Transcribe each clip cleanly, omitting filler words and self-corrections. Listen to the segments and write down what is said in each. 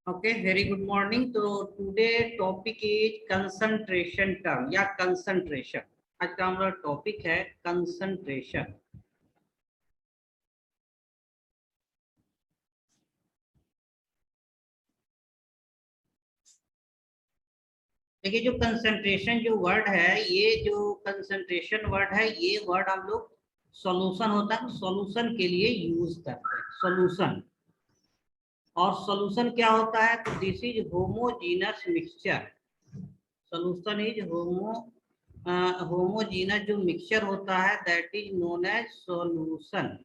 Okay, very good morning. तो today topic is concentration term या concentration. आज का हमारा टॉपिक है कंसंट्रेशन। देखिए, जो कंसंट्रेशन जो वर्ड है, ये जो कंसंट्रेशन वर्ड है, ये वर्ड हम लोग सॉल्यूशन होता है, सॉल्यूशन के लिए यूज करते हैं। सॉल्यूशन और सॉल्यूशन क्या होता है? तो this is homogeneous mixture. Solution is homogeneous जो मिक्सचर होता है, that is known as solution.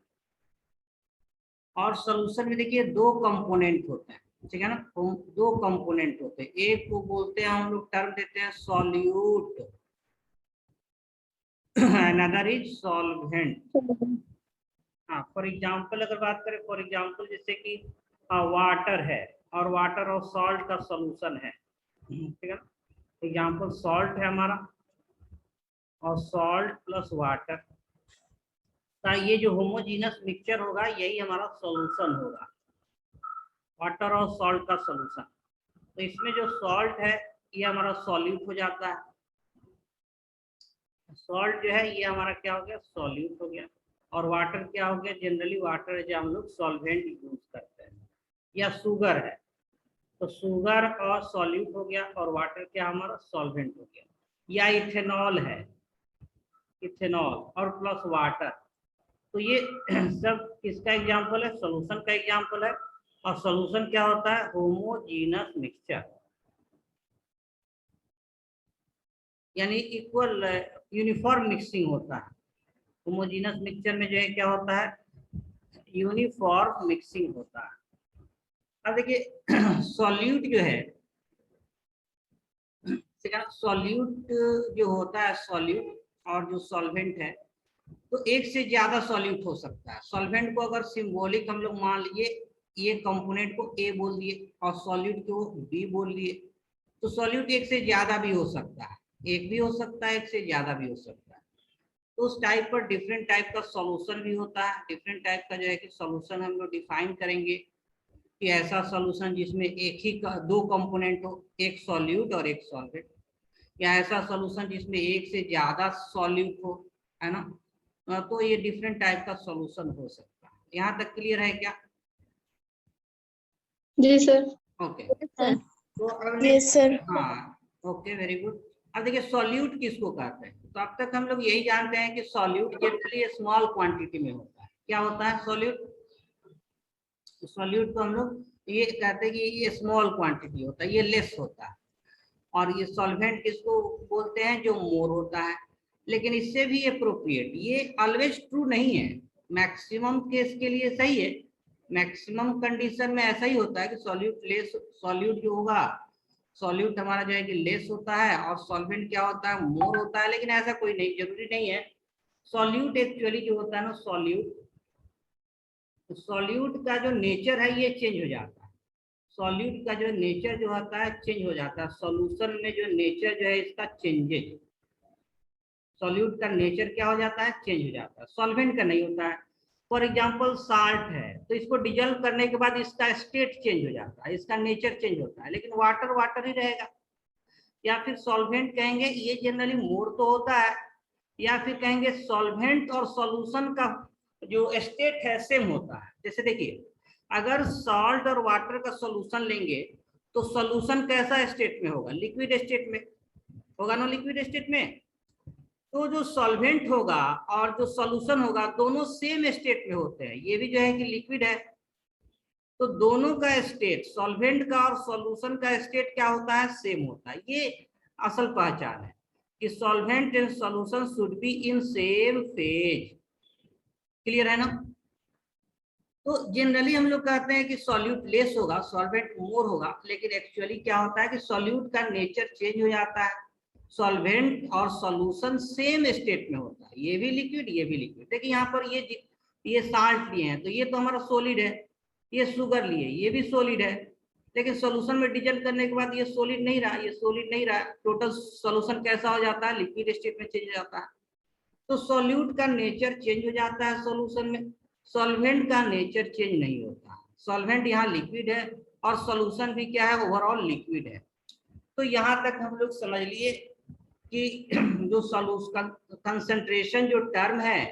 और सॉल्यूशन में देखिए दो कंपोनेंट होते हैं, ठीक है ना। दो कंपोनेंट होते हैं, एक को बोलते हैं, हम लोग टर्म देते हैं सॉल्यूट, अनदर इज सॉल्वेंट। हाँ, फॉर एग्जांपल अगर बात करें, फॉर एग्जांपल जैसे कि वाटर है और वाटर और सॉल्ट का सॉल्यूशन है, ठीक है ना। एग्जांपल सॉल्ट है हमारा और सॉल्ट प्लस वाटर का ये जो होमोजीनस मिक्सचर होगा, यही हमारा सॉल्यूशन होगा, वाटर और सॉल्ट का सॉल्यूशन। तो इसमें जो सॉल्ट है ये हमारा सॉल्यूट हो जाता है। सॉल्ट जो है ये हमारा क्या हो गया? सॉल्यूट हो गया। और वाटर क्या हो गया? जनरली वाटर है जो हम लोग सॉल्वेंट यूज करते हैं। या शुगर है तो शुगर और सॉल्यूट हो गया और वाटर क्या हमारा? सॉल्वेंट हो गया। या इथेनॉल है, इथेनॉल और प्लस वाटर। तो ये सब किसका एग्जाम्पल है? सॉल्यूशन का एग्जाम्पल है। और सॉल्यूशन क्या होता है? होमोजीनस मिक्सचर, यानी इक्वल यूनिफॉर्म मिक्सिंग होता है। होमोजीनस मिक्सचर में जो है क्या होता है? यूनिफॉर्म मिक्सिंग होता है। अब देखिए सॉल्यूट जो है, सॉल्यूट जो होता है, सॉल्यूट और जो सॉल्वेंट है, तो एक से ज्यादा सॉल्यूट हो सकता है। सॉल्वेंट को अगर सिंबॉलिक हम लोग मान लिए, ये कंपोनेंट को ए बोल दिए और सॉल्यूट को बी बोल दिए, तो सॉल्यूट एक से ज्यादा भी हो सकता है, एक भी हो सकता है, एक से ज्यादा भी हो सकता है। तो उस टाइप पर डिफरेंट टाइप का सॉल्यूशन भी होता है। डिफरेंट टाइप का जो है कि सॉल्यूशन हम लोग डिफाइन करेंगे कि ऐसा सॉल्यूशन जिसमें एक ही का दो कंपोनेंट हो, एक सॉल्यूट और एक सॉल्वेंट। या ऐसा सॉल्यूशन जिसमें एक से ज्यादा सॉल्यूट हो, है ना। तो ये डिफरेंट टाइप का सॉल्यूशन हो सकता है। यहाँ तक क्लियर है क्या? जी सर। Okay, sir. तो अब यस सर। हाँ, ओके, वेरी गुड। अब देखिए सॉल्यूट किसको कहते हैं? तो अब तक हम लोग यही जानते हैं कि सॉल्यूट जनरली स्मॉल क्वांटिटी में होता है। क्या होता है सॉल्यूट? सॉल्यूट को हम लोग ये कहते हैं कि ये स्मॉल क्वांटिटी होता है, ये लेस होता है। और ये सॉल्वेंट किसको बोलते हैं? जो मोर होता है। लेकिन इससे भी अप्रोप्रिएट, ये ऑलवेज ट्रू नहीं है, मैक्सिमम केस के लिए सही है। मैक्सिमम कंडीशन में ऐसा ही होता है कि सॉल्यूट लेस, सॉल्यूट जो होगा, सॉल्यूट हमारा जो है कि लेस होता है और सॉल्वेंट क्या होता है? मोर होता है। लेकिन ऐसा कोई नहीं, जरूरी नहीं है। सॉल्यूट एक्चुअली जो होता है ना, सॉल्यूट, सॉल्यूट का जो नेचर है ये चेंज हो जाता है। सॉल्यूट का जो नेचर जो होता है चेंज हो जाता है। सॉल्यूशन में जो नेचर जो है इसका चेंजेज, सॉल्यूट का नेचर क्या हो जाता है? चेंज हो जाता है। सॉल्वेंट का नहीं होता है। फॉर एग्जांपल साल्ट है तो इसको डिजल्व करने के बाद इसका स्टेट चेंज हो जाता है, इसका नेचर चेंज होता है, लेकिन वाटर वाटर ही रहेगा। या फिर सॉल्वेंट कहेंगे, ये जनरली मोर तो होता है। या फिर कहेंगे सॉल्वेंट और सॉल्यूशन का जो स्टेट है सेम होता है। जैसे देखिए, अगर सॉल्ट और वाटर का सॉल्यूशन लेंगे तो सॉल्यूशन कैसा स्टेट में होगा? लिक्विड स्टेट में होगा ना, लिक्विड स्टेट में। तो जो सॉल्वेंट होगा और जो सॉल्यूशन होगा दोनों सेम स्टेट में होते हैं। ये भी जो है कि लिक्विड है, तो दोनों का स्टेट, सॉल्वेंट का और सॉल्यूशन का स्टेट क्या होता है? सेम होता है। ये असल पहचान है कि solvent and solution should be in same phase. Clear है ना? तो जनरली हम लोग कहते हैं कि सॉल्यूट लेस होगा, सॉल्वेंट मोर होगा, लेकिन एक्चुअली क्या होता है कि सॉल्यूट का नेचर चेंज हो जाता है। सॉल्वेंट और सॉल्यूशन सेम स्टेट में होता है, ये भी लिक्विड ये भी लिक्विड। देखिए यहाँ पर ये साल्ट लिए हैं तो ये तो हमारा सॉलिड है। ये शुगर लिए, ये भी सॉलिड है। लेकिन सॉल्यूशन में डिजल्व करने के बाद ये सॉलिड नहीं रहा, ये सॉलिड नहीं रहा, टोटल सॉल्यूशन कैसा हो जाता है? लिक्विड स्टेट में चेंज हो जाता है। तो सॉल्यूट का नेचर चेंज हो जाता है सॉल्यूशन में, सॉल्वेंट का नेचर चेंज नहीं होता। सॉल्वेंट यहाँ लिक्विड है और सॉल्यूशन भी क्या है, ओवरऑल लिक्विड है। तो यहाँ तक हम लोग समझ लिए कि जो सॉल्यूशन कंसंट्रेशन जो टर्म है,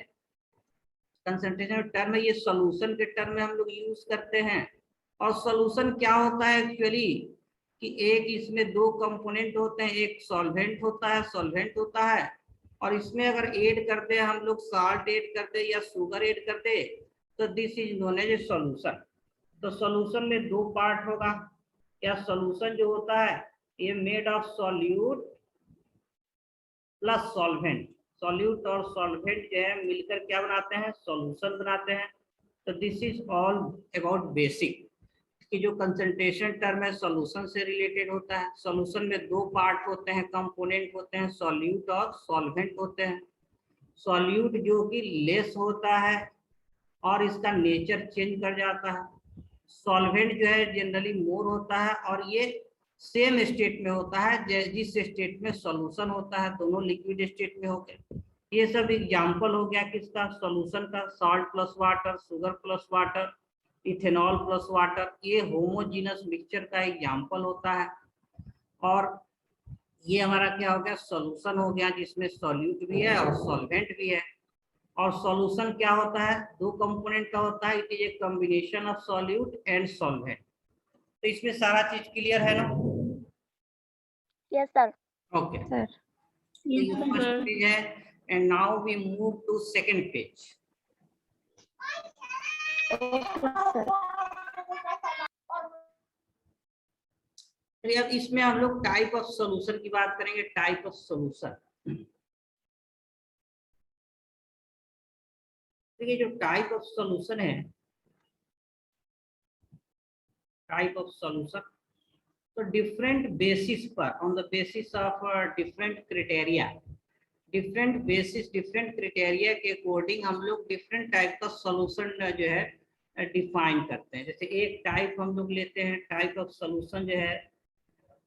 कंसंट्रेशन टर्म है, ये सॉल्यूशन के टर्म में हम लोग यूज करते हैं। और सॉल्यूशन क्या होता है एक्चुअली, कि एक इसमें दो कंपोनेंट होते हैं, एक सॉल्वेंट होता है और इसमें अगर ऐड करते हैं हम लोग, साल्ट ऐड करते या शुगर ऐड करते, तो this is known as a solution. तो सॉल्यूशन में दो पार्ट होगा। या सॉल्यूशन जो होता है ये made of solute plus solvent. Solute और सॉल्वेंट जो है मिलकर क्या बनाते हैं, सॉल्यूशन बनाते हैं। तो this is all about basic कि जो कंसंट्रेशन टर्म है सॉल्यूशन से रिलेटेड होता है। सॉल्यूशन में दो पार्ट होते हैं, कंपोनेंट होते हैं, सॉल्यूट और सॉल्वेंट होते हैं। सॉल्यूट जो कि लेस होता है और इसका नेचर चेंज कर जाता है। सॉल्वेंट जो है जनरली मोर होता है और ये सेम स्टेट में होता है जिस स्टेट में सॉल्यूशन होता है, दोनों लिक्विड स्टेट में हो गए। ये सब एग्जांपल हो गया किसका, सॉल्यूशन का। Salt plus water, sugar plus water, ethanol plus water, ये होमोजीनस मिक्सचर का एग्जांपल होता है। और ये हमारा क्या हो गया, सॉल्यूशन हो गया जिसमें सॉल्यूट भी है और सॉल्वेंट भी है। और सॉल्यूशन क्या होता है, दो कंपोनेंट का होता है, it is a combination of solute and solvent. तो इसमें सारा चीज क्लियर है ना? Yes sir. ओके सर, ये फर्स्ट पेज है and now we move to second page. अब इसमें हम लोग टाइप ऑफ सॉल्यूशन की बात करेंगे। टाइप ऑफ सॉल्यूशन, देखिए जो टाइप ऑफ सॉल्यूशन है, टाइप ऑफ सॉल्यूशन, तो डिफरेंट बेसिस पर, on the basis of different criteria, different basis different criteria के अकॉर्डिंग हम लोग डिफरेंट टाइप का सॉल्यूशन जो है डिफाइन करते हैं। जैसे एक टाइप हम लोग लेते हैं, टाइप ऑफ सॉल्यूशन जो है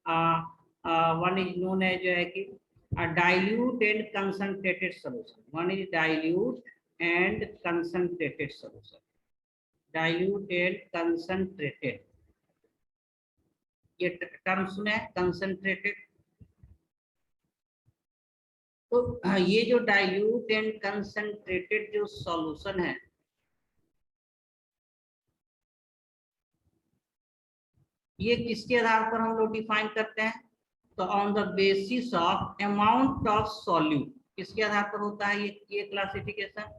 वन इज नोन है जो है कि dilute and concentrated solution. One is dilute and concentrated solution. Dilute and concentrated, ये टर्म सुना है, कंसंट्रेटेड। तो ये जो डाइल्यूट एंड कंसंट्रेटेड जो सॉल्यूशन है, ये किसके आधार पर हम लोग डिफाइन करते हैं, तो on the basis of amount of solute. किसके आधार पर होता है ये क्लासिफिकेशन,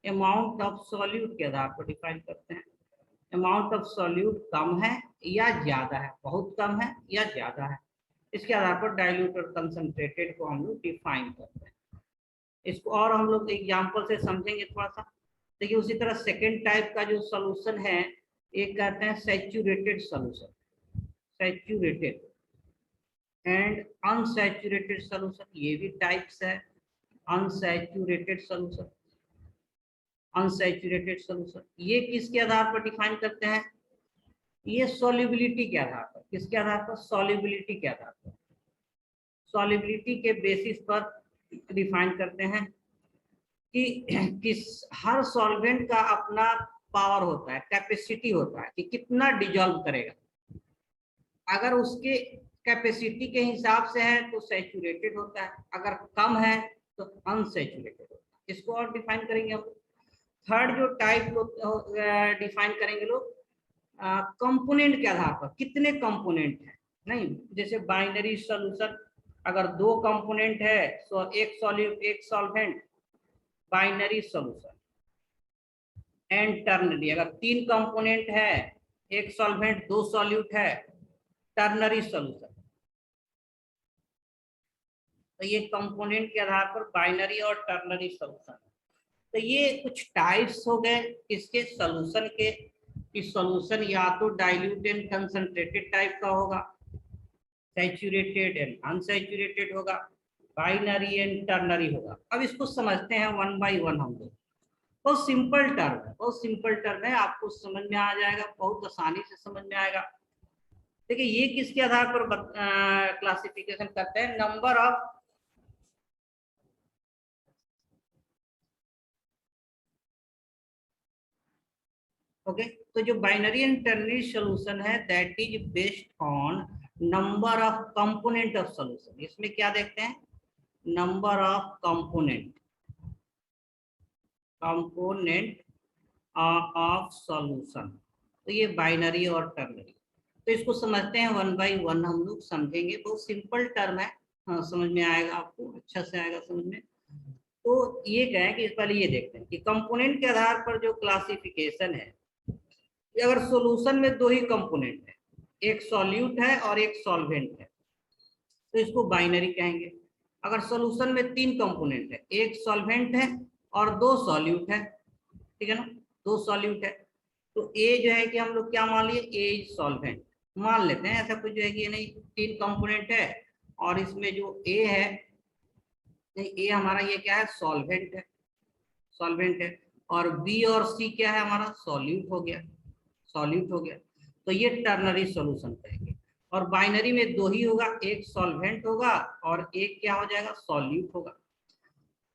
अमाउंट ऑफ सॉल्यूट के आधार पर डिफाइन करते हैं। अमाउंट ऑफ सॉल्यूट कम है या ज्यादा है, बहुत कम है या ज्यादा है, इसके आधार पर डाइल्यूट और कंसंट्रेटेड को हम लोग डिफाइन करते हैं। इसको और हम लोग एग्जांपल से समझेंगे थोड़ा सा। देखिए उसी तरह सेकेंड टाइप का जो सॉल्यूशन है, एक कहते हैं saturated solution, saturated and unsaturated solution, ये भी टाइप्स है। अनसैचुरेटेड सॉल्यूशन, अनसैचुरेटेड सॉल्यूशन ये किसके आधार पर डिफाइन करते हैं, ये सॉल्युबिलिटी के आधार पर। किसके आधार पर, सॉल्युबिलिटी के आधार पर, सॉल्युबिलिटी के बेसिस पर डिफाइन करते हैं कि किस हर सॉल्वेंट का अपना पावर होता है, कैपेसिटी होता है कि कितना डिजॉल्व करेगा। अगर उसके कैपेसिटी के हिसाब से है तो सैचुरेटेड होता है, अगर कम है तो अनसैचुरेटेड होता है। इसको और डिफाइन करेंगे हम। थर्ड जो टाइप डिफाइन करेंगे लोग, कंपोनेंट के आधार पर, कितने कंपोनेंट है। नहीं, जैसे बाइनरी सॉल्यूशन, अगर दो कंपोनेंट है तो एक सॉल्यूट एक solvent, binary solution. And ternary, अगर तीन कंपोनेंट है, एक सॉल्वेंट दो सॉल्यूट है, टर्नरी सॉल्यूशन। तो ये कंपोनेंट के आधार पर बाइनरी और टर्नरी सॉल्यूशन। तो ये कुछ टाइप्स हो गए इसके सॉल्यूशन के, कि सॉल्यूशन या तो डाइल्यूट एंड कंसंट्रेटेड टाइप का होगा, सैचुरेटेड एंड अनसैचुरेटेड होगा, बाइनरी एंड टर्नरी होगा। अब इसको समझते हैं वन बाय वन हम लोग। बहुत सिंपल टर्म है, बहुत सिंपल टर्म है, आपको समझ में आ जाएगा, बहुत आसानी से समझ में आएगा। देखिए ये किसके आधार पर क्लासिफिकेशन करते हैं, नंबर ऑफ, ओके, तो जो बाइनरी एंड टर्नरी सॉल्यूशन है that is based on number of component of solution. इसमें क्या देखते हैं, number of component of solution. तो ये बाइनरी और टर्नरी, तो इसको समझते हैं वन बाय वन, हम लोग समझेंगे। बहुत सिंपल टर्म है, हाँ समझ में आएगा आपको, अच्छा से आएगा समझ में। तो ये क्या है कि इस पहले ये देखते हैं कि कंपोनेंट के आधार पर जो क्लासिफिकेशन है, अगर सॉल्यूशन में दो ही कंपोनेंट है, एक सॉल्यूट है और एक सॉल्वेंट है, तो इसको बाइनरी कहेंगे। अगर सॉल्यूशन में तीन कंपोनेंट है, एक सॉल्वेंट है और दो सॉल्यूट है, ठीक है ना, दो सॉल्यूट है, तो ए जो है कि हम लोग क्या मान लिए, ए सॉल्वेंट मान लेते हैं। ऐसा कुछ जो है कि नहीं, तीन कंपोनेंट है और इसमें जो ए है, नहीं ए हमारा ये क्या है, सॉल्वेंट है, सॉल्वेंट है, और बी और सी क्या है हमारा, सॉल्यूट हो गया, सॉल्यूट हो गया। तो ये टर्नरी सॉल्यूशन कहेंगे। और बाइनरी में दो ही होगा, एक सॉल्वेंट होगा और एक क्या हो जाएगा, सॉल्यूट होगा,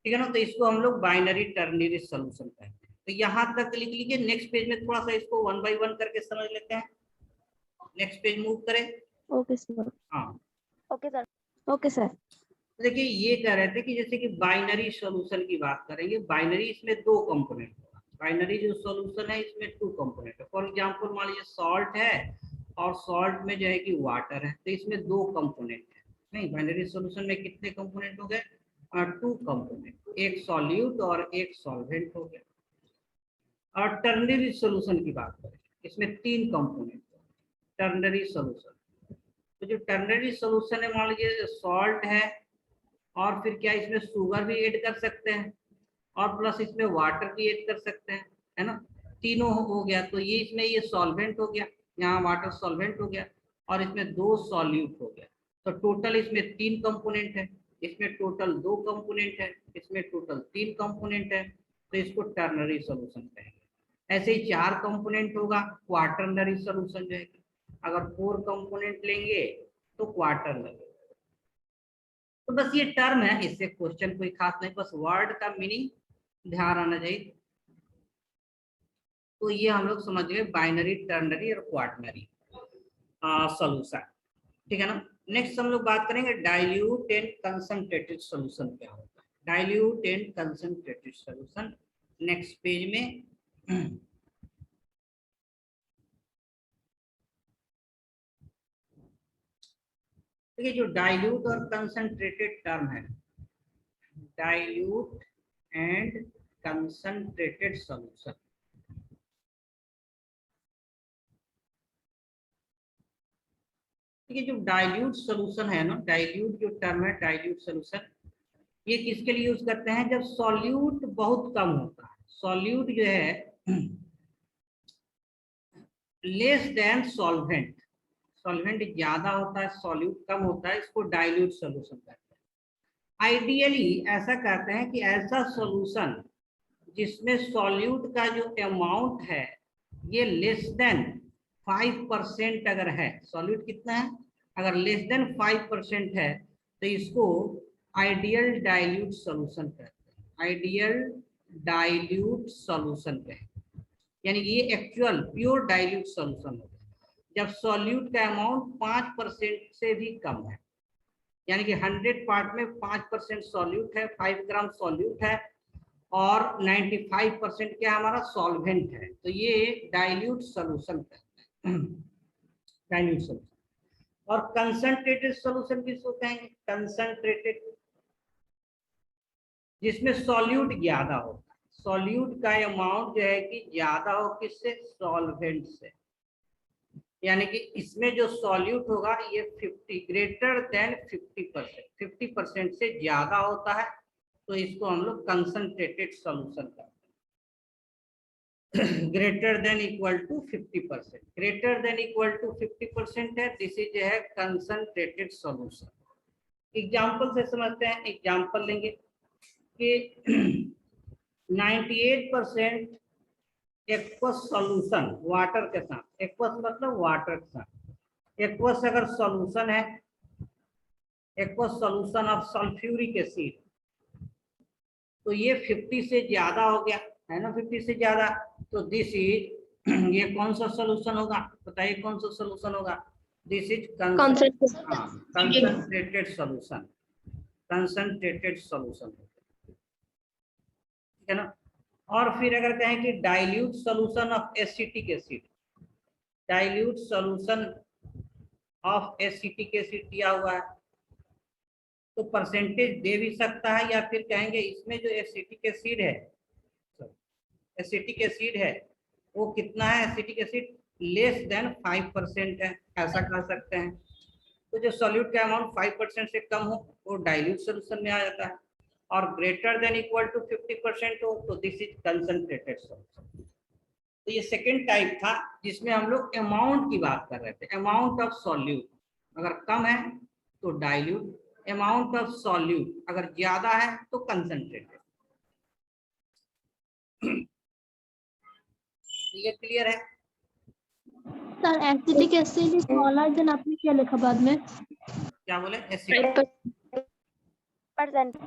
ठीक है ना। तो इसको हम लोग बाइनरी टर्नरी सॉल्यूशन कहते हैं। तो यहाँ तक लिख लीजिए, नेक्स्ट पेज में थोड़ा सा इसको वन बाय वन करके समझ लेते हैं। नेक्स्ट पेज मूव करें। Okay sir. हाँ, ओके सर। Okay sir. देखिए ये कह रहे थे कि जैसे कि बाइनरी सॉल्यूशन की बात करेंगे, बाइनरी इसमें दो कंपोनेंट होगा। बाइनरी जो सॉल्यूशन है इसमें टू कंपोनेंट है। फॉर एग्जांपल मान लीजिए सॉल्ट है और सॉल्ट में जो है कि वाटर है, तो इसमें दो कंपोनेंट है। नहीं, बाइनरी सॉल्यूशन में कितने कंपोनेंट हो गए, टू कंपोनेंट, एक सॉल्यूट और एक सॉल्वेंट हो गया। और टर्नरी सॉल्यूशन की बात करें, इसमें तीन कंपोनेंट टर्नरी सॉल्यूशन। तो जो टर्नरी सॉल्यूशन है, मान लीजिए सॉल्ट है और फिर क्या इसमें शुगर भी ऐड कर सकते हैं और प्लस इसमें वाटर भी ऐड कर सकते हैं, है ना, तीनों हो गया। तो ये इसमें ये सॉल्वेंट हो गया, यहाँ वाटर सॉल्वेंट हो गया और इसमें दो सॉल्यूट हो गया। तो टोटल इसमें तीन कंपोनेंट है, इसमें टोटल दो कंपोनेंट है, इसमें टोटल तीन कंपोनेंट है, तो इसको टर्नरी सॉल्यूशन कहेंगे। ऐसे ही चार कंपोनेंट होगा, क्वाटरनरी सॉल्यूशन जो है। अगर फोर कंपोनेंट लेंगे तो क्वाटरनरी। तो बस ये टर्म है, इससे क्वेश्चन कोई खास नहीं, बस वर्ड का मीनिंग ध्यान आना चाहिए। तो ये हम लोग समझ गए बाइनरी, टर्नरी और क्वाटरनरी सॉल्यूशन, ठीक है ना। नेक्स्ट हम लोग बात करेंगे डाइल्यूट एंड कंसंट्रेटेड सॉल्यूशन क्या होता है। Dilute and concentrated solution next page में। देखिए जो डाइल्यूट और कंसंट्रेटेड टर्म है, डाइल्यूट एंड कंसंट्रेटेड सॉल्यूशन, ठीक है। जो डाइल्यूट सॉल्यूशन है ना, डाइल्यूट जो टर्म है, डाइल्यूट सॉल्यूशन, ये किसके लिए यूज करते हैं, जब सॉल्यूट बहुत कम होता है, सॉल्यूट जो है लेस देन सॉल्वेंट, सॉल्वेंट ज्यादा होता है, सॉल्यूट कम होता है, इसको डाइल्यूट सॉल्यूशन कहते हैं। आइडियली ऐसा कहते हैं कि ऐसा सॉल्यूशन जिसमें सॉल्यूट का जो अमाउंट है ये लेस देन 5% अगर है, सॉल्यूट कितना है, अगर लेस देन 5% है, तो इसको आइडियल डाइल्यूट सॉल्यूशन कहते हैं, आइडियल डाइल्यूट सॉल्यूशन कहते हैं। यानी कि ये एक्चुअल प्योर डाइल्यूट सॉल्यूशन होता है जब सॉल्यूट का अमाउंट 5% से भी कम है। यानी कि 100 पार्ट में 5% सॉल्यूट है, 5 ग्राम सॉल्यूट है और 95% क्या हमारा सॉल्वेंट है, तो ये डाइल्यूट सॉल्यूशन कहते हैं, डाइल्यूट सॉल्यूशन। और कंसंट्रेटेड सॉल्यूशन किसको कहेंगे, कंसंट्रेटेड, जिसमें सॉल्यूट ज्यादा होता है, सॉल्यूट का अमाउंट जो है कि ज्यादा हो किससे, सॉल्वेंट से। यानी कि इसमें जो सॉल्यूट होगा ये 50 ग्रेटर देन 50%, 50% से ज्यादा होता है, तो इसको हम लोग कंसंट्रेटेड सॉल्यूशन कहते हैं। Greater than equal to 50%, greater than equal to 50% है, दिस इज है कंसंट्रेटेड सॉल्यूशन। एग्जांपल से समझते हैं, एग्जांपल लेंगे कि 98% एक्वस सॉल्यूशन वाटर के साथ, एक्वस मतलब वाटर के साथ, एक्वस अगर सॉल्यूशन है, aqueous solution of sulphuric acid, तो ये 50 से ज्यादा हो गया है ना, 50 से ज्यादा, तो दिस इज ये कौन सा सोल्यूशन होगा, बताइए कौन सा सोल्यूशन होगा? This is concentrated solution, concentrated solution, ठीक है ना। और फिर अगर कहें कि dilute solution of acetic acid, dilute solution of acetic acid दिया हुआ है, तो परसेंटेज दे भी सकता है, या फिर कहेंगे इसमें जो एसिटिक एसिड है, एसिटिक एसिड है वो कितना है, एसिटिक एसिड लेस देन 5% है, ऐसा कर सकते हैं। तो जो सॉल्यूट का अमाउंट 5% से कम हो वो डाइल्यूट सोल्यूशन में आ जाता है, और ग्रेटर देन इक्वल टू 50% हो तो दिस इज कंसंट्रेटेड सोल्यूशन। तो ये सेकेंड टाइप था जिसमें हम लोग अमाउंट की बात कर रहे थे, अमाउंट ऑफ सॉल्यूट अगर कम है तो डाइल्यूट, अमाउंट ऑफ सॉल्यूट अगर ज्यादा है तो कंसंट्रेटेड। ये क्लियर है? Sir acetic acid is smaller than, आपने क्या लिखा बाद में? क्या बोले? Acetic percent.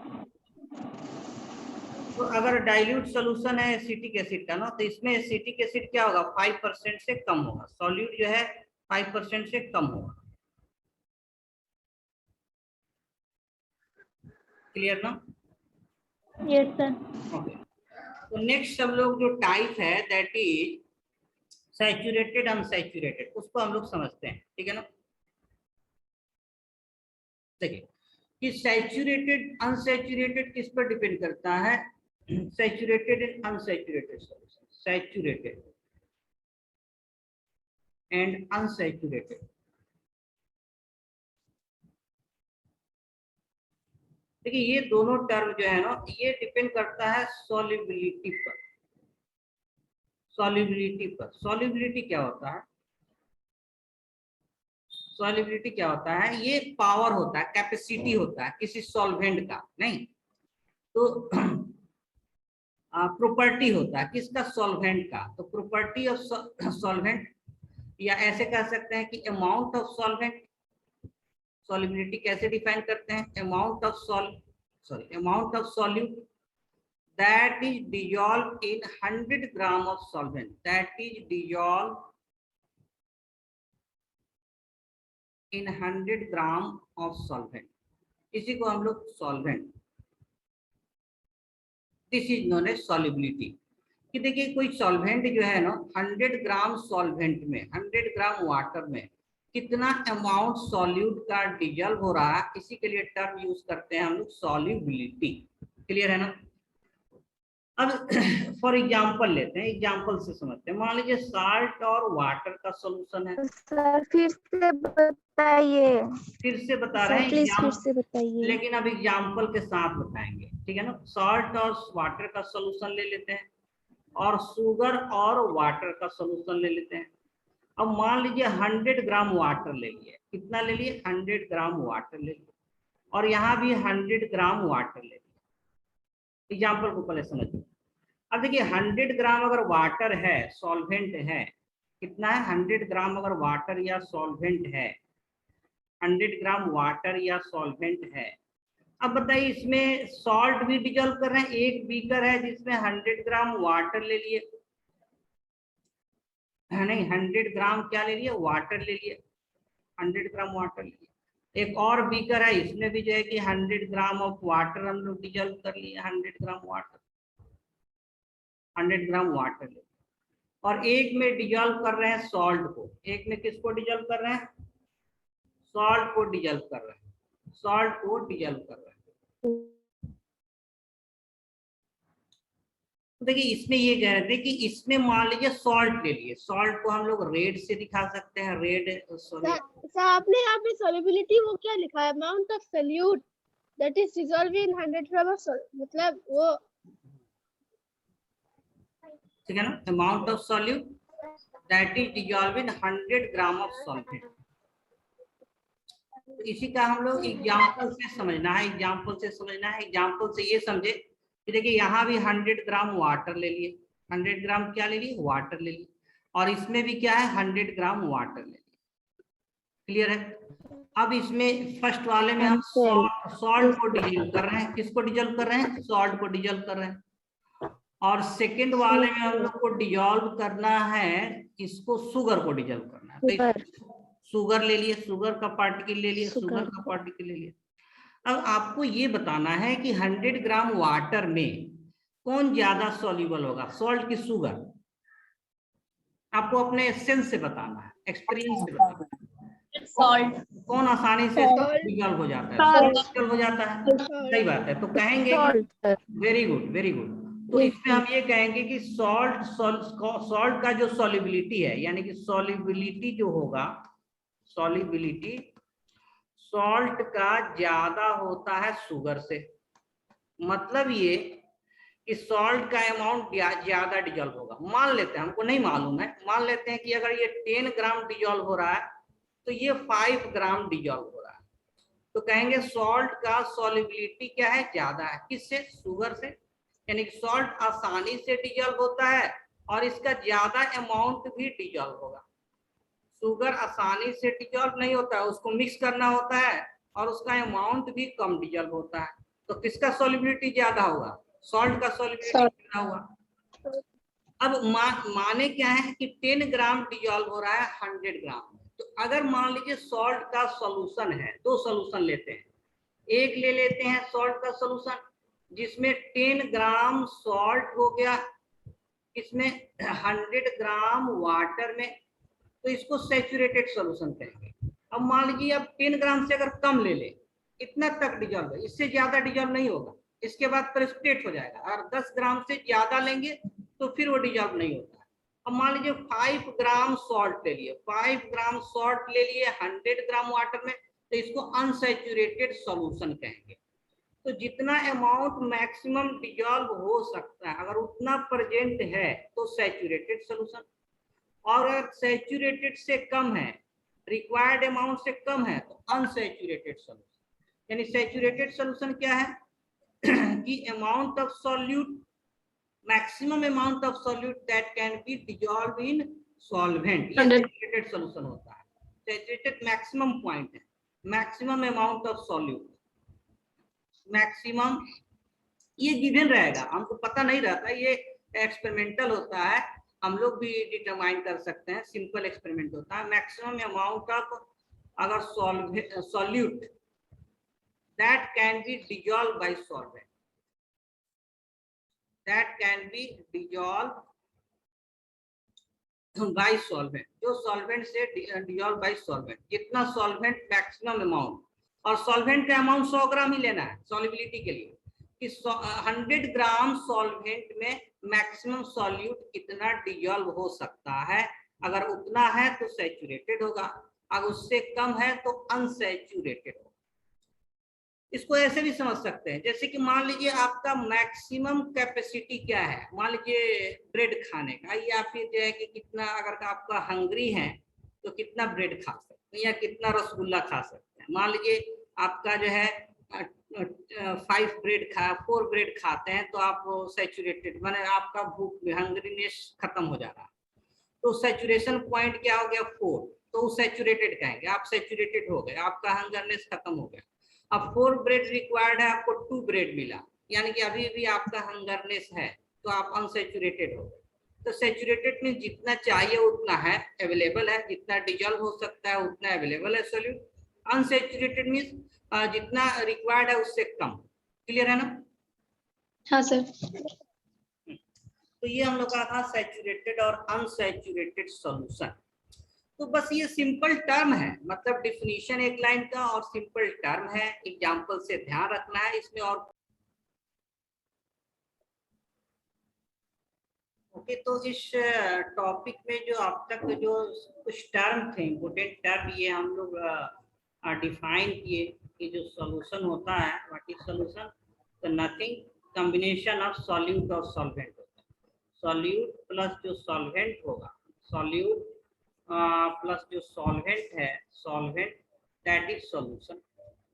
तो अगर डाइल्यूट सोल्यूशन है एसिटिक एसिड का ना, तो इसमें एसिटिक एसिड क्या होगा, 5% से कम होगा, सॉल्यूट जो है 5% से कम होगा। क्लियर ना? Yes sir. ओके, तो नेक्स्ट हम लोग जो टाइप है दैट इज सैचुरेटेड अनसैचुरेटेड, उसको हम लोग समझते हैं, ठीक है ना। देखिए कि सैचुरेटेड अनसैचुरेटेड किस पर डिपेंड करता है, saturated and unsaturated solution, saturated and unsaturated. देखिए ये दोनों टर्म जो है ना, ये डिपेंड करता है सॉल्युबिलिटी पर, सॉल्युबिलिटी पर। सॉल्युबिलिटी क्या होता है, सॉल्युबिलिटी क्या होता है, ये पावर होता है, कैपेसिटी होता है किसी सॉल्वेंट का, नहीं तो प्रॉपर्टी होता है किसका, सॉल्वेंट का। तो प्रॉपर्टी ऑफ सॉल्वेंट, या ऐसे कह सकते हैं कि अमाउंट ऑफ सॉल्वेंट। सॉल्युबिलिटी कैसे डिफाइन करते हैं, amount of amount of solute that is dissolved in 100 gram of solvent, that is dissolved in 100 gram of solvent, इसी को हम लोग solvent, this is known as solubility. कि देखिए कोई सॉल्वेंट जो है ना, 100 ग्राम सॉल्वेंट में, 100 ग्राम वाटर में कितना अमाउंट सॉल्यूट का डिजॉल्व हो रहा है, इसी के लिए टर्म यूज करते हैं हम लोग सॉल्युबिलिटी। क्लियर है ना? अब फॉर एग्जांपल लेते हैं, एग्जांपल से समझते हैं। मान लीजिए साल्ट और वाटर का सॉल्यूशन है। सर फिर से बताइए। फिर से बता सर रहे हैं प्लीज फिर से बताइए। लेकिन अब एग्जांपल के साथ बताएंगे, ठीक है ना। साल्ट और वाटर का सॉल्यूशन ले लेते हैं, और शुगर और वाटर का सॉल्यूशन ले लेते हैं। अब मान लीजिए 100 ग्राम वाटर ले लिए, कितना ले लिए, 100 ग्राम वाटर ले लिए, और यहाँ भी 100 ग्राम वाटर ले लिए। एग्जाम्पल को पहले समझिए। अब देखिए 100 ग्राम अगर वाटर है, सॉल्वेंट है, कितना है, 100 ग्राम अगर वाटर या सॉल्वेंट है, 100 ग्राम वाटर या सॉल्वेंट है। अब बताइए इसमें सॉल्ट भी डिजॉल्व कर रहे हैं, एक बीकर है जिसमें 100 ग्राम वाटर ले लिए, नहीं 100 ग्राम क्या ले लिए, वाटर ले लिए, 100 ग्राम वाटर ले लिए। एक और बीकर है, इसमें भी जो है कि 100 ग्राम ऑफ वाटर हम लोग डिजॉल्व कर लिए, 100 ग्राम वाटर, 100 ग्राम वाटर ले, और एक में डिजॉल्व कर रहे हैं सॉल्ट को, एक में किसको डिजॉल्व कर रहे हैं, सॉल्ट को डिजॉल्व कर रहे हैं, सॉल्ट को डिजॉल्व कर रहे हैं। तो देखिए इसमें ये कह रहे थे कि इसमें मान लीजिए सॉल्ट ले लिए, सॉल्ट को हम लोग रेड से दिखा सकते हैं, रेड सर आपने यहाँ पे सॉल्युबिलिटी वो क्या लिखा है, amount of solute that is dissolve in 100 gram of मतलब वो, ठीक है ना, amount of solute that is dissolve in 100 gram of solvent. तो इसी का हम लोग एग्जांपल से समझना है, एग्जांपल से समझना है। एग्जांपल से ये समझे कि देखिए यहाँ भी 100 ग्राम वाटर ले लिए, 100 ग्राम क्या ले लिए, वाटर ले लिए, और इसमें भी क्या है, 100 ग्राम वाटर ले लिए। क्लियर है? अब इसमें फर्स्ट वाले में हम सॉल्ट को डिजॉल्व कर रहे हैं, किसको डिजॉल्व कर रहे हैं, सॉल्ट को डिजॉल्व कर रहे हैं। और सेकंड वाले में हम लोग को डिजॉल्व करना है, इसको शुगर को डिजॉल्व करना है। तो शुगर ले लिए, शुगर का पार्टिकल ले लिए, शुगर का पार्टिकल ले लिए। अब आपको ये बताना है कि 100 ग्राम वाटर में कौन ज्यादा सॉल्युबल होगा, सॉल्ट की शुगर। आपको अपने सेंस से बताना है, एक्सपीरियंस से बताना है। सॉल्ट। कौन आसानी से डिजॉल्व हो जाता है, सॉल्ट डिजॉल्व हो जाता है। सही बात है। तो कहेंगे वेरी गुड, वेरी गुड। तो इसमें हम ये कहेंगे कि सॉल्ट का जो सॉल्युबिलिटी है, यानी कि सॉल्युबिलिटी जो होगा, सॉल्युबिलिटी सॉल्ट का ज्यादा होता है शुगर से। मतलब ये कि सॉल्ट का अमाउंट ज्यादा डिजॉल्व होगा। मान लेते हैं, हमको नहीं मालूम है, मान लेते हैं कि अगर ये 10 ग्राम डिजॉल्व हो रहा है तो ये 5 ग्राम डिजॉल्व हो रहा है। तो कहेंगे सॉल्ट का सॉल्युबिलिटी क्या है, ज्यादा है। किससे, शुगर से। यानी कि सॉल्ट आसानी से डिजॉल्व होता है और इसका ज्यादा अमाउंट भी डिजॉल्व होगा। शुगर आसानी से डिजॉल्व नहीं होता है, उसको मिक्स करना होता है और उसका अमाउंट भी कम डिजॉल्व होता है। तो किसका सॉल्युबिलिटी ज्यादा होगा, सॉल्ट का सॉल्युबिलिटी ज्यादा होगा। अब माने क्या है कि 10 ग्राम डिजॉल्व हो रहा है 100 ग्राम। तो अगर मान लीजिए सॉल्ट का सॉल्यूशन है, दो सॉल्यूशन लेते हैं। एक ले लेते हैं सॉल्ट का सॉल्यूशन जिसमें 10 ग्राम सॉल्ट हो गया, इसमें 100 ग्राम वाटर में, तो इसको सैचुरेटेड सॉल्यूशन कहेंगे। अब मान लीजिए अब 10 ग्राम से अगर कम ले ले, इतना तक डिजॉल्व है, इससे ज्यादा डिजॉल्व नहीं होगा, इसके बाद प्रेसिपिटेट हो जाएगा। और 10 ग्राम से ज्यादा लेंगे तो फिर वो डिजॉल्व नहीं होता है। अब मान लीजिए 5 ग्राम सॉल्ट ले लिए, 5 ग्राम सॉल्ट ले लिए 100 ग्राम वाटर में, तो इसको अनसैचुरेटेड सॉल्यूशन कहेंगे। तो जितना अमाउंट मैक्सिमम डिजॉल्व हो सकता है, अगर उतना प्रेजेंट है तो सैचुरेटेड सॉल्यूशन। और अगर सैचुरेटेड से कम है, रिक्वायर्ड अमाउंट से कम है, तो अनसैचुरेटेड सॉल्यूशन। यानी सैचुरेटेड सॉल्यूशन क्या है कि amount of solute, maximum amount of solute that can be dissolve in solvent, ये सैचुरेटेड सॉल्यूशन होता है। सैचुरेटेड मैक्सिमम पॉइंट है, maximum amount of solute, maximum ये गिवन रहेगा, हमको पता नहीं रहता, ये एक्सपेरिमेंटल होता है, हम लोग भी डिटरमाइन कर सकते हैं, सिंपल एक्सपेरिमेंट होता है। मैक्सिमम अमाउंट ऑफ अगर solute that can be dissolve bye solvent, that can be dissolve bye solvent, जो सॉल्वेंट से डिजॉल्व बाय सॉल्वेंट, जितना सॉल्वेंट मैक्सिमम अमाउंट, और सॉल्वेंट का अमाउंट 100 ग्राम ही लेना है सॉल्युबिलिटी के लिए, कि 100 ग्राम सॉल्वेंट में मैक्सिमम सॉल्यूट कितना डिजॉल्व हो सकता है। अगर उतना है तो सैचुरेटेड होगा, अगर उससे कम है तो अनसैचुरेटेड होगा। इसको ऐसे भी समझ सकते हैं, जैसे कि मान लीजिए आपका मैक्सिमम कैपेसिटी क्या है, मान लीजिए ब्रेड खाने का, या फिर जो है कि कितना, अगर आपका हंग्री है तो कितना ब्रेड खा सकते हैं या कितना रसगुल्ला खा सकते हैं। मान लीजिए आपका जो है 4 ब्रेड खाते हैं तो आप सैचुरेटेड, माने आपका भूख, हंग्रीनेस खत्म हो जा रहा है, तो सैचुरेशन पॉइंट क्या हो गया 4, तो सैचुरेटेड कहेंगे, आप सैचुरेटेड हो गए, आपका हंगरनेस खत्म हो गया। अब 4 ब्रेड रिक्वायर्ड है, आपको 2 ब्रेड मिला, यानी कि अभी भी आपका हंगरनेस है, तो आप अनसैचुरेटेड हो गए। तो सैचुरेटेड में जितना चाहिए उतना है, अवेलेबल है, जितना डिजॉल्व हो सकता है उतना अवेलेबल है सॉल्यूट। अनसैचुरेटेड मींस जितना रिक्वायर्ड है उससे कम। क्लियर है ना? हाँ सर। तो ये हम लोग का था सैचुरेटेड और अनसैचुरेटेड सॉल्यूशन। तो बस ये सिंपल टर्म है, मतलब डिफिनीशन एक लाइन का और सिंपल टर्म है, एग्जांपल से ध्यान रखना है इसमें। और ओके, तो इस टॉपिक में जो अब तक जो कुछ टर्म थे, इम्पोर्टेंट टर्म, ये हम लोग डिफाइन किए कि जो सॉल्यूशन होता है, व्हाट इज सॉल्यूशन, तो नथिंग, कॉम्बिनेशन ऑफ सॉल्यूट और सॉल्वेंट होता है। सॉल्यूट प्लस जो सॉल्वेंट होगा, सॉल्यूट प्लस जो सॉल्वेंट है, सॉल्वेंट दैट इज सॉल्यूशन।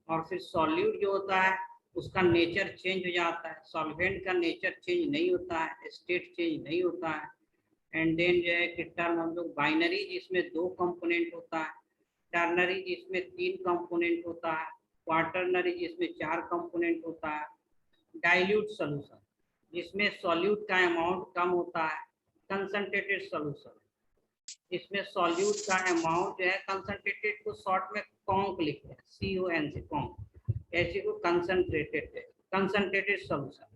और फिर सॉल्यूट जो होता है उसका नेचर चेंज हो जाता है, सॉल्वेंट का नेचर चेंज नहीं होता है, स्टेट चेंज नहीं होता है। एंड देन जो है कि टर्म हम लोग बाइनरी जिसमें 2 कंपोनेंट होता है, टर्नरी जिसमें 3 कंपोनेंट होता है, क्वार्टरनरी जिसमें 4 कंपोनेंट होता है, डाइल्यूट सॉल्यूशन जिसमें सॉल्यूट का अमाउंट कम होता है, कंसंट्रेटेड सॉल्यूशन। इसमें सॉल्यूट का अमाउंट जो है, कंसंट्रेटेड को शॉर्ट में कॉन्क लिखते हैं, CON से कॉन्क, ऐसे को कंसंट्रेटेड सॉल्यूशन,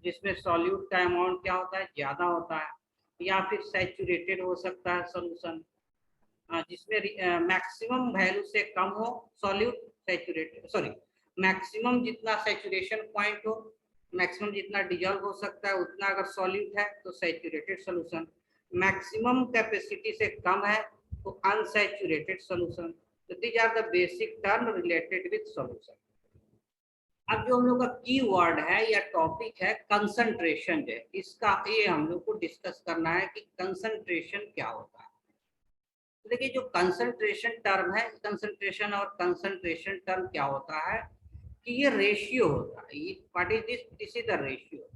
जिसमें सॉल्यूट का अमाउंट क्या होता है, ज्यादा होता है, या फिर सैचुरेटेड हो सकता है सॉल्यूशन, जिसमें मैक्सिमम वैल्यू से कम हो सॉल्यूट, सैचुरेटेड सॉरी मैक्सिमम जितना सैचुरेशन पॉइंट हो, मैक्सिमम जितना डिजॉल्व हो सकता है उतना अगर सॉल्यूट है तो सैचुरेटेड सॉल्यूशन, मैक्सिमम कैपेसिटी से कम है तो अनसैचुरेटेड सॉल्यूशन। तो these are the basic term related with solution. अब जो हम लोग का की वर्ड है या टॉपिक है कंसंट्रेशन, जो है इसका ये हम लोग को डिस्कस करना है कि कंसंट्रेशन क्या होता है। तो देखिए जो कंसंट्रेशन टर्म है, कंसंट्रेशन और कंसंट्रेशन टर्म क्या होता है कि ये रेशियो होता है। What is this? This is the ratio.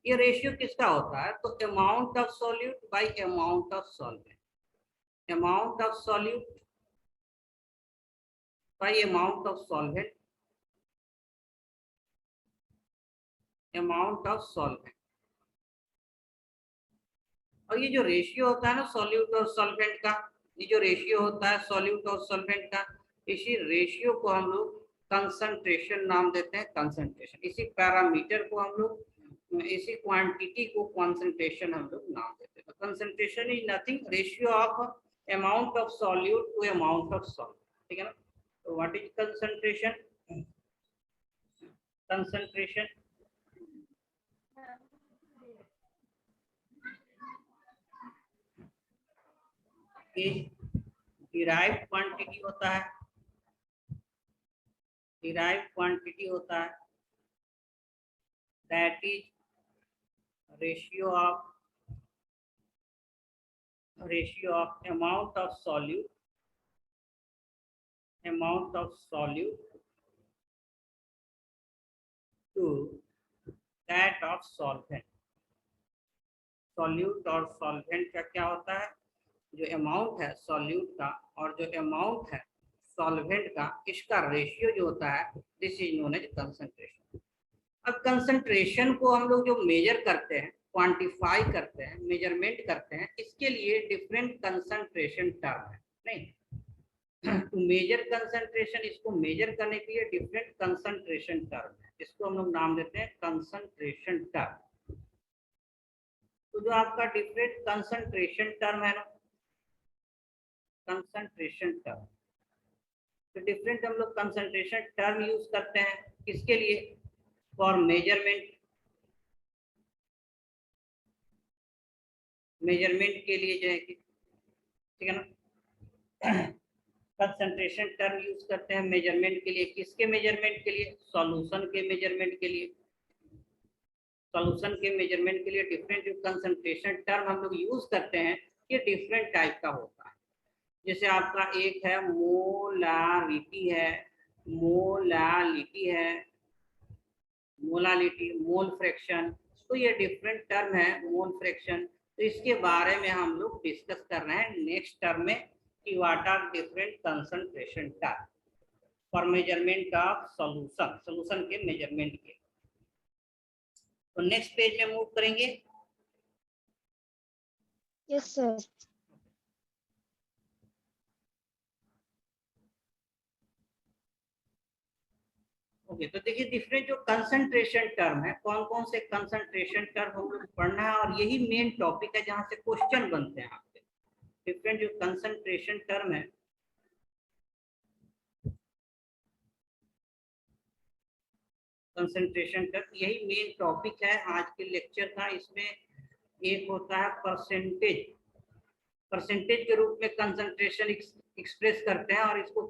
ये रेशियो किसका होता है? तो amount of solute bye amount of solvent, amount of solute bye amount of solvent, amount of solvent. और ये जो रेशियो होता है ना सॉल्यूट और सॉल्वेंट का, ये जो रेशियो होता है सॉल्यूट और सॉल्वेंट का, इसी रेशियो को हम लोग कंसंट्रेशन नाम देते हैं, कंसंट्रेशन। इसी पैरामीटर को हम लोग, इसी क्वांटिटी को कंसंट्रेशन हम लोग नाम देते हैं। तो concentration is nothing ratio of amount of solute to amount of solvent, ठीक है ना। तो what is concentration? Concentration derived quantity होता है, डिराइव्ड क्वांटिटी होता है, that is ratio of amount of solute, amount of solute to that of solvent. Solute और solvent का क्या होता है? जो अमाउंट है सॉल्यूट का और जो अमाउंट है सॉल्वेंट का, इसका रेशियो जो होता है, this is known as concentration. अब कंसंट्रेशन को हम लोग जो मेजर करते हैं, क्वांटिफाई करते हैं, मेजरमेंट करते हैं, इसके लिए डिफरेंट कंसंट्रेशन टर्म है। नहीं, टू मेजर कंसंट्रेशन, इसको मेजर करने के लिए डिफरेंट कंसंट्रेशन टर्म है, इसको हम लोग नाम देते हैं कंसंट्रेशन टर्म। तो जो आपका डिफरेंट कंसंट्रेशन टर्म है ना, कंसंट्रेशन टर्म, तो डिफरेंट हम लोग कंसंट्रेशन टर्म यूज करते हैं किसके लिए? फॉर मेजरमेंट, मेजरमेंट के लिए जो है कि, ठीक है ना। कंसंट्रेशन टर्म यूज करते हैं मेजरमेंट के लिए, किसके मेजरमेंट के लिए? सॉल्यूशन के मेजरमेंट के लिए। सॉल्यूशन के मेजरमेंट के लिए डिफरेंट जो कंसंट्रेशन टर्म हम लोग यूज करते हैं, ये डिफरेंट टाइप का होता है। जैसे आपका एक है मोलारिटी है, मोलालिटी है, मोलालिटी, मोल फ्रैक्शन, तो ये डिफरेंट टर्म है, मोल फ्रैक्शन। तो इसके बारे में हम लोग डिस्कस कर रहे हैं नेक्स्ट टर्म में कि what are different concentration term for measurement of solution, solution के मेजरमेंट के। तो नेक्स्ट पेज में मूव करेंगे। Yes sir. ओके, तो देखिए डिफरेंट जो कंसंट्रेशन टर्म है, कौन कौन से कंसंट्रेशन टर्म हम लोग पढ़ना है, और यही मेन टॉपिक है जहां से क्वेश्चन बनते हैं आपके। डिफरेंट जो कंसंट्रेशन टर्म है, कंसंट्रेशन टर्म, यही मेन टॉपिक है आज के लेक्चर का। इसमें एक होता है परसेंटेज, परसेंटेज के रूप में कंसंट्रेशन एक्सप्रेस करते हैं, और इसको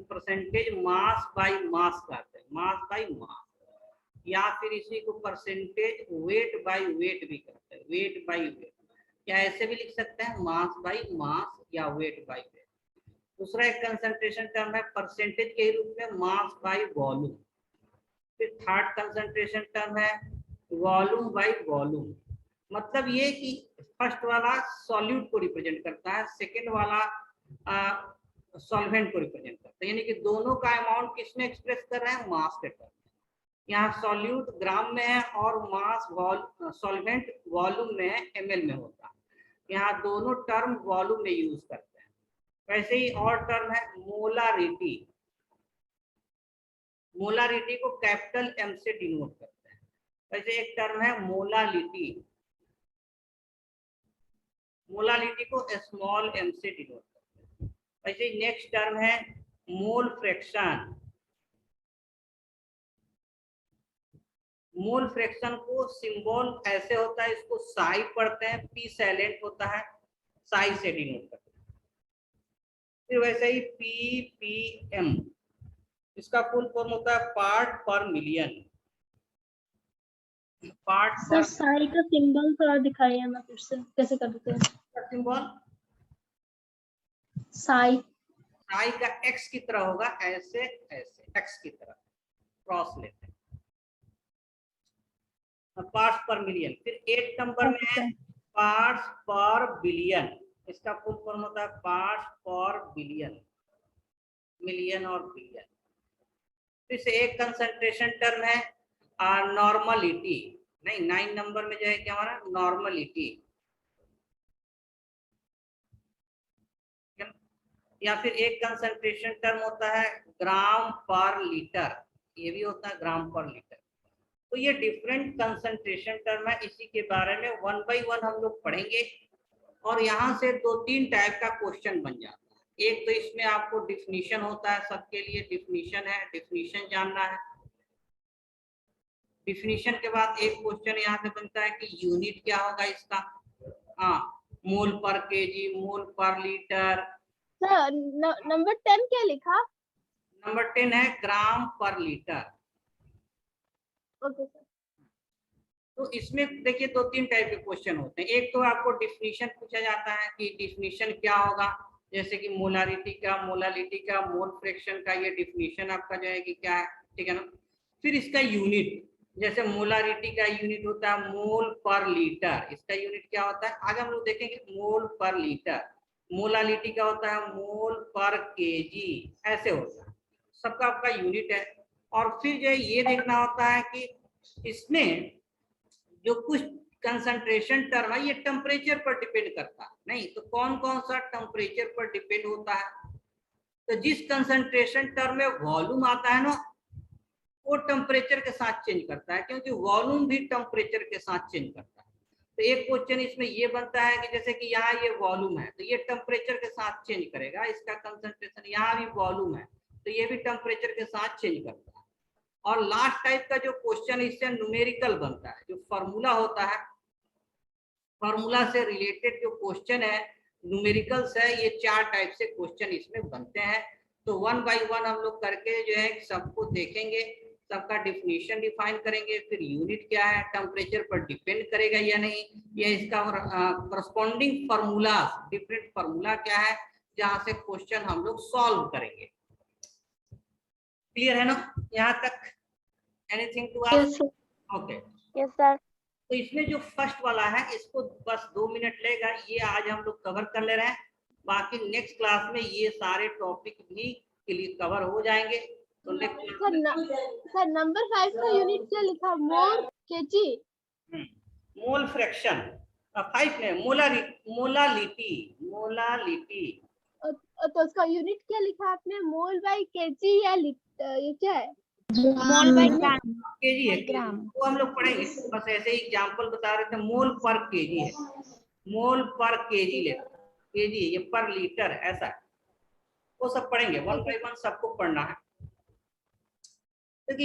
परसेंटेज मास बाय मास कहते हैं, मास बाय मास, या फिर इसी को परसेंटेज वेट बाय वेट भी कहते हैं, वेट बाय वेट, या ऐसे भी लिख सकते हैं मास बाय मास या वेट बाय वेट। दूसरा एक कंसंट्रेशन टर्म है परसेंटेज के रूप में मास बाय वॉल्यूम। फिर थर्ड कंसंट्रेशन टर्म है वॉल्यूम बाय वॉल्यूम। मतलब ये कि फर्स्ट वाला सॉल्यूट को रिप्रेजेंट करता है, सेकेंड वाला सॉल्वेंट को रिप्रेजेंट करता है, यानी कि दोनों का अमाउंट किसमें एक्सप्रेस कर रहे हैं? मास के टर्म। यहाँ सॉल्यूट ग्राम में है और मास सॉल्वेंट वॉल्यूम में है, ml में होता है। यहाँ दोनों टर्म वॉल्यूम में यूज करते हैं। वैसे ही और टर्म है मोलारिटी। मोलारिटी को कैपिटल M से डिनोट करते हैं। वैसे एक टर्म है मोलालिटी। मोलालिटी को स्मॉल m से डिनोट करते हैं। वैसे नेक्स्ट टर्म है मोल फ्रैक्शन। मोल फ्रैक्शन को सिंबल ऐसे होता है, इसको साई पढ़ते हैं, पी साइलेंट होता है, साई से डिनोट करते हैं। फिर वैसे ही ppm, इसका फुल फॉर्म होता है पार्ट पर मिलियन। पार्ट सर साई का सिंबल थोड़ा दिखाइए ना फिर से, कैसे करते हैं सिंबल साई? साई का x की तरह होगा, ऐसे ऐसे x की तरह क्रॉस लेते हैं, पार्ट्स पर मिलियन। फिर 8 नंबर में है पार्ट्स पर बिलियन। इसका फुल फॉर्म होता है पार्ट्स पर बिलियन, मिलियन और बिलियन। फिर से एक कंसंट्रेशन टर्म है नॉर्मलिटी। नहीं, 9 नंबर में जो है क्या हमारा नॉर्मलिटी, या फिर एक कंसंट्रेशन टर्म होता है ग्राम पर लीटर, ये भी होता है ग्राम पर लीटर। तो ये डिफरेंट कंसंट्रेशन टर्म है, इसी के बारे में 1 बाय 1 हम लोग पढ़ेंगे। और यहाँ से 2-3 टाइप का क्वेश्चन बन जाता है। एक तो इसमें आपको डिफिनीशन होता है, सबके लिए डिफिनीशन है, डिफिनीशन जानना है। डिफिनीशन के बाद एक क्वेश्चन यहाँ से बनता है कि यूनिट क्या होगा इसका। हाँ, मोल पर केजी, मोल पर लीटर। सर नंबर 10 क्या लिखा? नंबर 10 है ग्राम पर लीटर। Okay sir. तो इसमें देखिए 2-3 टाइप के क्वेश्चन होते हैं। एक तो आपको डिफिनीशन पूछा जाता है कि डिफिनीशन क्या होगा, जैसे कि मोलारिटी का, मोलालिटी का, मोल फ्रैक्शन का, ये डिफिनीशन आपका जो है कि क्या है, ठीक है ना। फिर इसका यूनिट, जैसे मोलारिटी का यूनिट होता है मोल पर लीटर, इसका यूनिट क्या होता है आगे हम लोग देखेंगे, मोल पर लीटर। मोलालिटी का होता है मोल पर केजी, ऐसे होता है, सबका आपका यूनिट है। और फिर जो है ये देखना होता है कि इसमें जो कुछ कंसंट्रेशन टर्म है ये टेम्परेचर पर डिपेंड करता है, नहीं तो कौन कौन सा टेम्परेचर पर डिपेंड होता है। तो जिस कंसंट्रेशन टर्म में वॉल्यूम आता है ना, वो टेम्परेचर के साथ चेंज करता है, क्योंकि वॉल्यूम भी टेम्परेचर के साथ चेंज करता है। तो एक क्वेश्चन इसमें ये बनता है कि जैसे कि यहाँ ये वॉल्यूम है तो ये टेम्परेचर के साथ चेंज करेगा, इसका कंसंट्रेशन, यहाँ भी वॉल्यूम है तो ये भी टेम्परेचर के साथ चेंज करता है। और लास्ट टाइप का जो क्वेश्चन इससे न्यूमेरिकल बनता है, जो फॉर्मूला होता है, फॉर्मूला से रिलेटेड जो क्वेश्चन है न्यूमेरिकल्स है, ये 4 टाइप से क्वेश्चन इसमें बनते हैं। तो 1 बाय 1 हम लोग करके जो है सबको देखेंगे, सबका डिफिनीशन डिफाइन करेंगे, फिर यूनिट क्या है, टेम्परेचर पर डिपेंड करेगा या नहीं, या इसका करस्पॉन्डिंग फार्मूला, डिफरेंट फार्मूला क्या है, जहां से क्वेश्चन हम लोग सॉल्व करेंगे। क्लियर है ना यहाँ तक? Anything to ask? Okay, yes sir. तो इसमें जो फर्स्ट वाला है इसको बस 2 मिनट लेगा, ये आज हम लोग कवर कर ले रहे हैं। बाकी नेक्स्ट क्लास में ये सारे टॉपिक भी कवर हो जाएंगे। तो नेक्स्ट सर नंबर 5 का यूनिट क्या लिखा? मोल केजी, मोल फ्रैक्शन। 5 में मोलालिटी, मोलालिटी। तो उसका यूनिट क्या लिखा आपने? मोल बाय केजी या ये क्या है? मोल बाय ग्राम। केजी है, ग्राम वो हम लोग पढ़ेंगे, बस ऐसे ही एग्जांपल बता रहे थे। मोल पर केजी है, मोल पर केजी ले, केजी ये पर लीटर ऐसा है, वो सब पढ़ेंगे 1 बाय 1 सबको पढ़ना है। क्योंकि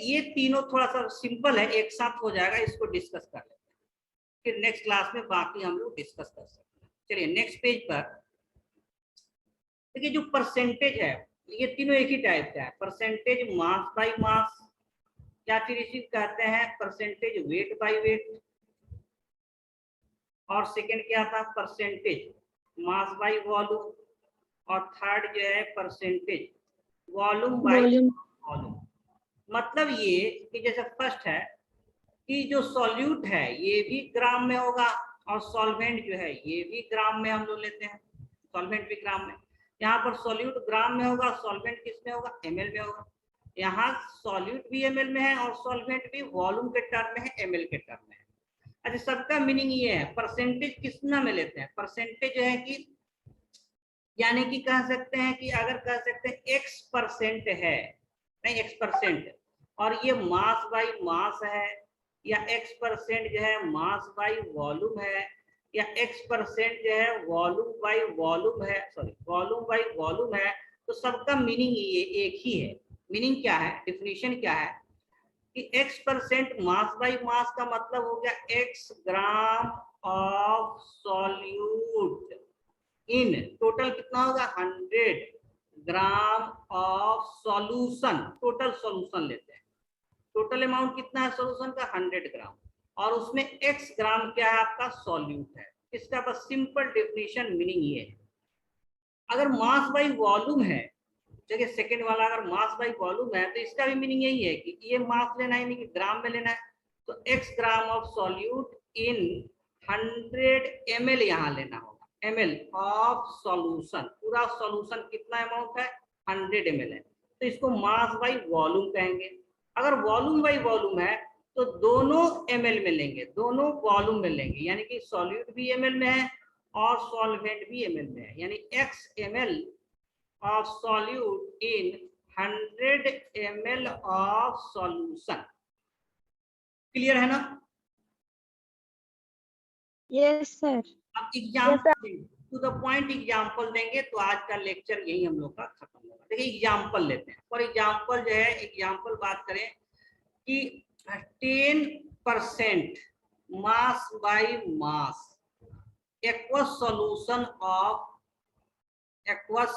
ये तीनों थोड़ा सा सिंपल है, एक साथ हो जाएगा, इसको डिस्कस कर लेते हैं, फिर नेक्स्ट क्लास में बाकी हम लोग डिस्कस कर सकते हैं। चलिए नेक्स्ट पेज पर देखिए, जो परसेंटेज है ये तीनों एक ही टाइप का है, परसेंटेज मास बाय मास, या फिर इसी कहते हैं परसेंटेज वेट बाय वेट, और सेकंड क्या था परसेंटेज मास बाय वॉल्यूम, और थर्ड जो है परसेंटेज वॉल्यूम बाय वॉल्यूम। मतलब ये कि जैसे फर्स्ट है कि जो सॉल्यूट है ये भी ग्राम में होगा, और सॉल्वेंट जो है ये भी ग्राम में हम लोग लेते हैं, सॉल्वेंट भी ग्राम में। यहाँ पर सॉल्यूट ग्राम में होगा, सॉल्वेंट किस में होगा, ml में होगा। यहाँ सॉल्यूट भी ml में है और सॉल्वेंट भी वॉल्यूम के टर्म में है, ml के टर्म में है। अच्छा, सबका मीनिंग ये है, परसेंटेज कितना में लेते हैं, परसेंटेज जो है कि यानी कि कह सकते हैं कि अगर कह सकते हैं x% है, नहीं x% और ये मास बाई मास है, या x% जो है मास बाई वॉल्यूम है, या x% जो है वॉल्यूम बाई वॉल्यूम है, सॉरी वॉल्यूम बाई वॉल्यूम है, तो सबका मीनिंग ये एक ही है। मीनिंग क्या है, डिफिनीशन क्या है कि x% मास बाई मास का मतलब हो गया x gram of solute in total कितना होगा 100 gram of solution. Total solution लेते हैं, टोटल अमाउंट कितना है सॉल्यूशन का 100 ग्राम, और उसमें x ग्राम क्या है आपका सॉल्यूट है। इसका बस सिंपल डेफिनेशन मीनिंग ये है। अगर मास बाई वॉल्यूम है, देखिए सेकंड वाला अगर मास बाई वॉल्यूम है तो इसका भी मीनिंग यही है कि ये मास लेना है, यानी कि ग्राम में लेना है, तो x gram of solute in 100 ml यहाँ लेना होगा, ml ऑफ सॉल्यूशन। पूरा सॉल्यूशन कितना अमाउंट है 100 ml है, तो इसको मास बाई वॉल्यूम कहेंगे। अगर वॉल्यूम बाई वॉल्यूम है तो दोनों ml में लेंगे, दोनों वॉल्यूम में लेंगे, यानी कि सॉल्यूट भी ml में है और सॉल्वेंट भी ml में है, यानी x ml of solute in 100 ml of solution। Clear है ना? Yes sir. अब example to the point example देंगे तो आज का लेक्चर यही हम लोग का खत्म होगा। देखिए एग्जाम्पल लेते हैं, फॉर एग्जाम्पल जो है एग्जाम्पल बात करें कि 10% mass by mass aqueous solution of aqueous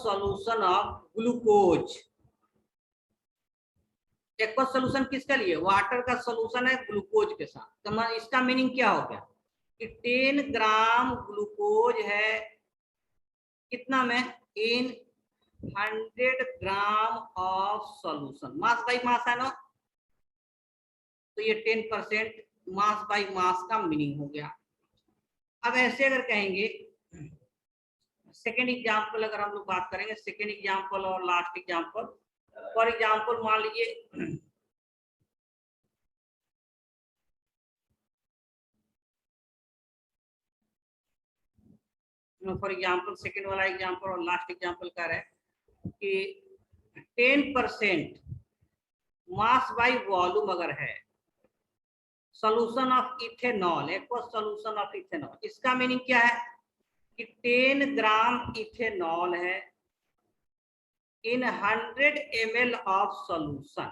solution of glucose. Aqueous solution किसके लिए, वाटर का सॉल्यूशन है ग्लूकोज के साथ, तो इसका मीनिंग क्या हो गया कि 10 ग्राम ग्लूकोज है कितना में इन 100 gram of solution, mass by mass है ना, तो ये 10% मास बाई मास का मीनिंग हो गया। अब ऐसे अगर कहेंगे सेकेंड एग्जाम्पल, अगर हम लोग बात करेंगे सेकेंड एग्जाम्पल और लास्ट एग्जाम्पल, फॉर एग्जाम्पल मान लीजिए फॉर एग्जाम्पल सेकेंड वाला एग्जाम्पल और लास्ट एग्जाम्पल कह रहे हैं कि 10% मास बाई वॉल्यूम अगर है solution of ethanol, aqueous solution of ethanol, इसका मीनिंग क्या है कि 10 ग्राम इथेनॉल है इन 100 ml ऑफ सॉल्यूशन।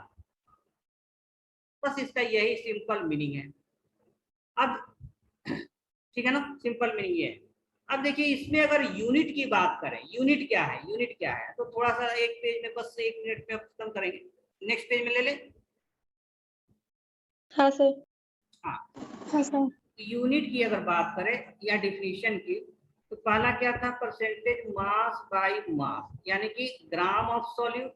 बस इसका यही सिंपल मीनिंग है। अब ठीक है ना, सिंपल मीनिंग ये है। अब देखिए इसमें अगर यूनिट की बात करें, यूनिट क्या है, यूनिट क्या है, तो थोड़ा सा एक पेज में बस 1 मिनट में खत्म करेंगे, नेक्स्ट पेज में ले ले। हाँ सर। हाँ हाँ सर। यूनिट की अगर बात करें या डिफिनीशन की, तो पहला क्या था, परसेंटेज मास बाई मास, यानी कि gram of solute,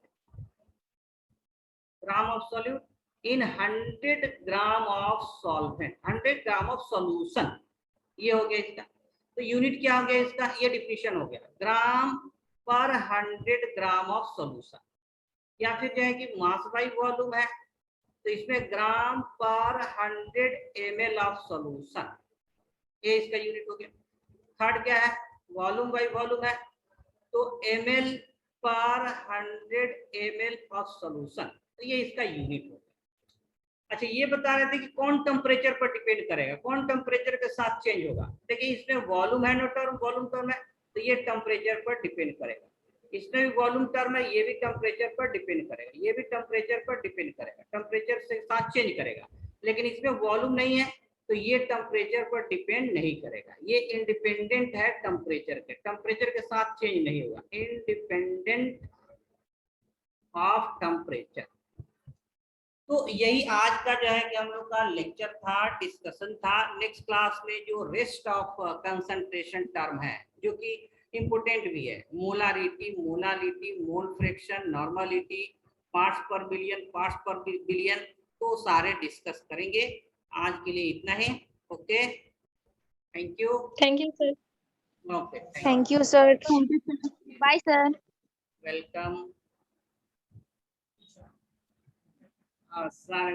gram of solute in 100 gram of solvent, 100 gram of solution, ये हो गया इसका। तो यूनिट क्या हो गया इसका, ये डिफिनीशन हो गया, ग्राम पर 100 ग्राम ऑफ सॉल्यूशन। या फिर जो है कि मास बाई वॉल्यूम है तो इसमें ग्राम पर 100 ml ऑफ सॉल्यूशन, ये इसका यूनिट हो गया। थर्ड क्या है, वॉल्यूम बाई वॉल्यूम है तो ml पर 100 ml ऑफ सॉल्यूशन, तो ये इसका यूनिट हो गया। अच्छा ये बता रहे थे कि कौन टेम्परेचर पर डिपेंड करेगा, कौन टेम्परेचर के साथ चेंज होगा। देखिए इसमें वॉल्यूम है ना टर्म, वॉल्यूम टर्म है तो ये टेम्परेचर पर डिपेंड करेगा। इसमें भी वॉल्यूम टर्म है, ये भी टेम्परेचर पर डिपेंड करेगा, ये भी टेम्परेचर पर डिपेंड करेगा, टेम्परेचर से साथ चेंज करेगा। लेकिन इसमें वॉल्यूम नहीं है तो ये टेम्परेचर पर डिपेंड नहीं करेगा, ये इंडिपेंडेंट है टेम्परेचर के, टेम्परेचर के साथ चेंज नहीं होगा, इंडिपेंडेंट ऑफ टेम्परेचर। तो यही आज का जो है कि हम लोग का लेक्चर था, डिस्कशन था। नेक्स्ट क्लास में जो रेस्ट ऑफ कंसंट्रेशन टर्म है जो कि इम्पोर्टेंट भी है, molarity, molality, mole fraction, normality, parts per billion, parts per billion, तो सारे डिस्कस करेंगे। आज के लिए इतना ही, okay, thank you. Thank you sir. Okay, Thank you, sir. Thank you, sir. Bye, sir. Welcome.